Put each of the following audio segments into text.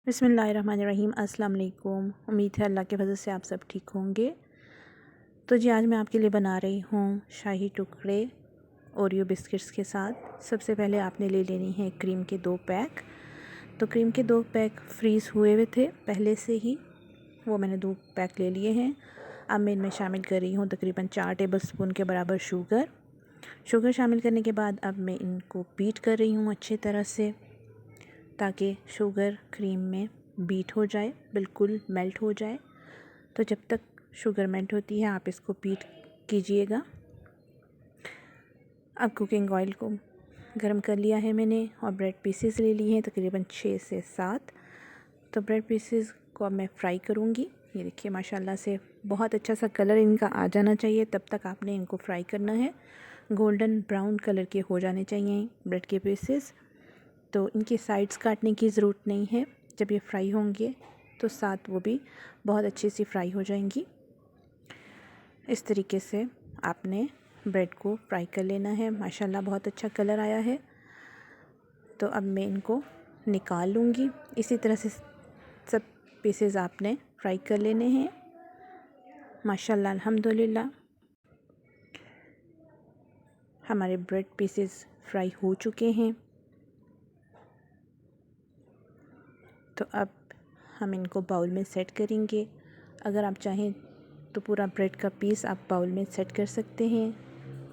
बिस्मिल्लाहिर्रहमानिर्रहीम। अस्सलाम वालेकुम। उम्मीद है अल्लाह के फजल से आप सब ठीक होंगे। तो जी आज मैं आपके लिए बना रही हूँ शाही टुकड़े ओरियो बिस्किट्स के साथ। सबसे पहले आपने ले लेनी है क्रीम के 2 पैक। तो क्रीम के 2 पैक फ्रीज़ हुए हुए थे पहले से ही, वो मैंने 2 पैक ले लिए हैं। अब मैं इनमें शामिल कर रही हूँ तकरीबन 4 टेबलस्पून के बराबर शुगर शामिल करने के बाद अब मैं इनको बीट कर रही हूँ अच्छी तरह से, ताकि शुगर क्रीम में बीट हो जाए, बिल्कुल मेल्ट हो जाए। तो जब तक शुगर मेल्ट होती है आप इसको बीट कीजिएगा। अब कुकिंग ऑयल को गरम कर लिया है मैंने और ब्रेड पीसेस ले लिए हैं तकरीबन 6 से 7। तो ब्रेड पीसेस को अब मैं फ्राई करूँगी। ये देखिए माशाल्लाह से बहुत अच्छा सा कलर इनका आ जाना चाहिए, तब तक आपने इनको फ्राई करना है। गोल्डन ब्राउन कलर के हो जाने चाहिए ब्रेड के पीसेस। तो इनकी साइड्स काटने की ज़रूरत नहीं है। जब ये फ्राई होंगे तो साथ वो भी बहुत अच्छी सी फ्राई हो जाएंगी। इस तरीके से आपने ब्रेड को फ्राई कर लेना है। माशाल्लाह बहुत अच्छा कलर आया है। तो अब मैं इनको निकाल लूँगी। इसी तरह से सब पीसेस आपने फ्राई कर लेने हैं। माशाल्लाह अल्हम्दुलिल्लाह हमारे ब्रेड पीसेस फ्राई हो चुके हैं। तो अब हम इनको बाउल में सेट करेंगे। अगर आप चाहें तो पूरा ब्रेड का पीस आप बाउल में सेट कर सकते हैं।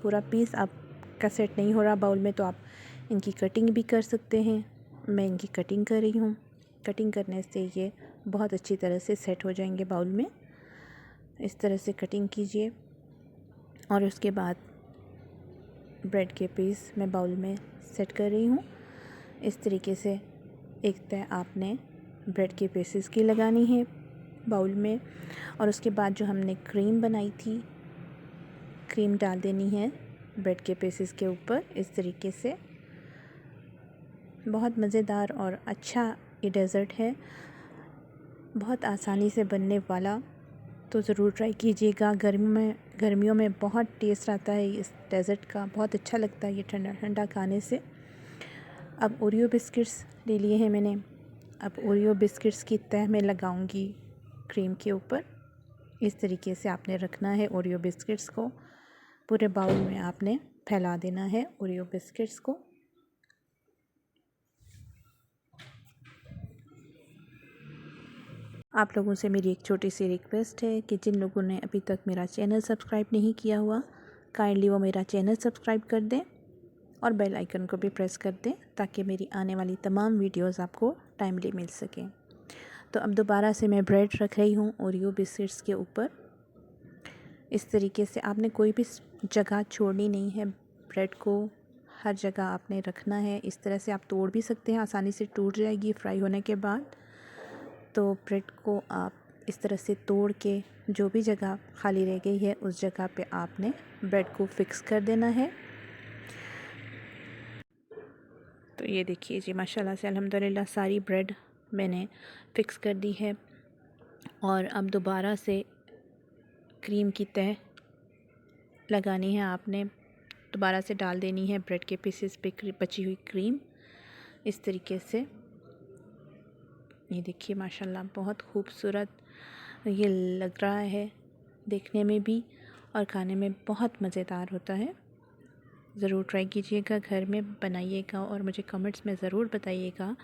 पूरा पीस आपका सेट नहीं हो रहा बाउल में तो आप इनकी कटिंग भी कर सकते हैं। मैं इनकी कटिंग कर रही हूँ। कटिंग करने से ये बहुत अच्छी तरह से सेट हो जाएंगे बाउल में। इस तरह से कटिंग कीजिए और उसके बाद ब्रेड के पीस मैं बाउल में सेट कर रही हूँ। इस तरीके से एक तह आपने ब्रेड के पीसेस की लगानी है बाउल में, और उसके बाद जो हमने क्रीम बनाई थी, क्रीम डाल देनी है ब्रेड के पीसेस के ऊपर। इस तरीके से बहुत मज़ेदार और अच्छा ये डेज़र्ट है, बहुत आसानी से बनने वाला। तो ज़रूर ट्राई कीजिएगा। गर्मियों में बहुत टेस्ट आता है इस डेज़र्ट का, बहुत अच्छा लगता है ये ठंडा ठंडा खाने से। अब ओरियो बिस्किट्स ले लिए हैं मैंने। अब ओरियो बिस्किट्स की तह में लगाऊंगी क्रीम के ऊपर। इस तरीके से आपने रखना है ओरियो बिस्किट्स को। पूरे बाउल में आपने फैला देना है ओरियो बिस्किट्स को। आप लोगों से मेरी एक छोटी सी रिक्वेस्ट है कि जिन लोगों ने अभी तक मेरा चैनल सब्सक्राइब नहीं किया हुआ, काइंडली वो मेरा चैनल सब्सक्राइब कर दें और बेल आइकन को भी प्रेस कर दें, ताकि मेरी आने वाली तमाम वीडियोस आपको टाइमली मिल सकें। तो अब दोबारा से मैं ब्रेड रख रही हूँ ओरियो बिस्किट्स के ऊपर। इस तरीके से आपने कोई भी जगह छोड़नी नहीं है, ब्रेड को हर जगह आपने रखना है। इस तरह से आप तोड़ भी सकते हैं, आसानी से टूट जाएगी फ्राई होने के बाद। तो ब्रेड को आप इस तरह से तोड़ के जो भी जगह खाली रह गई है उस जगह पे आपने ब्रेड को फिक्स कर देना है। तो ये देखिए जी माशाल्लाह से अल्हम्दुलिल्लाह सारी ब्रेड मैंने फ़िक्स कर दी है। और अब दोबारा से क्रीम की तह लगानी है आपने, दोबारा से डाल देनी है ब्रेड के पीसेस पे बची हुई क्रीम। इस तरीके से ये देखिए माशाल्लाह बहुत खूबसूरत ये लग रहा है देखने में भी, और खाने में बहुत मज़ेदार होता है। ज़रूर ट्राई कीजिएगा, घर में बनाइएगा और मुझे कमेंट्स में ज़रूर बताइएगा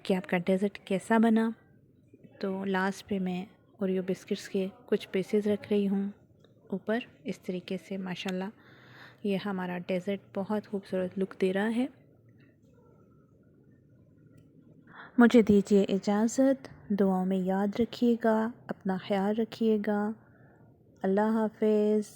कि आपका डेज़र्ट कैसा बना। तो लास्ट पे मैं ओरियो बिस्किट्स के कुछ पीसेस रख रही हूँ ऊपर। इस तरीके से माशाल्लाह ये हमारा डेज़र्ट बहुत खूबसूरत लुक दे रहा है। मुझे दीजिए इजाज़त। दुआओं में याद रखिएगा, अपना ख्याल रखिएगा। अल्लाह हाफ़िज़।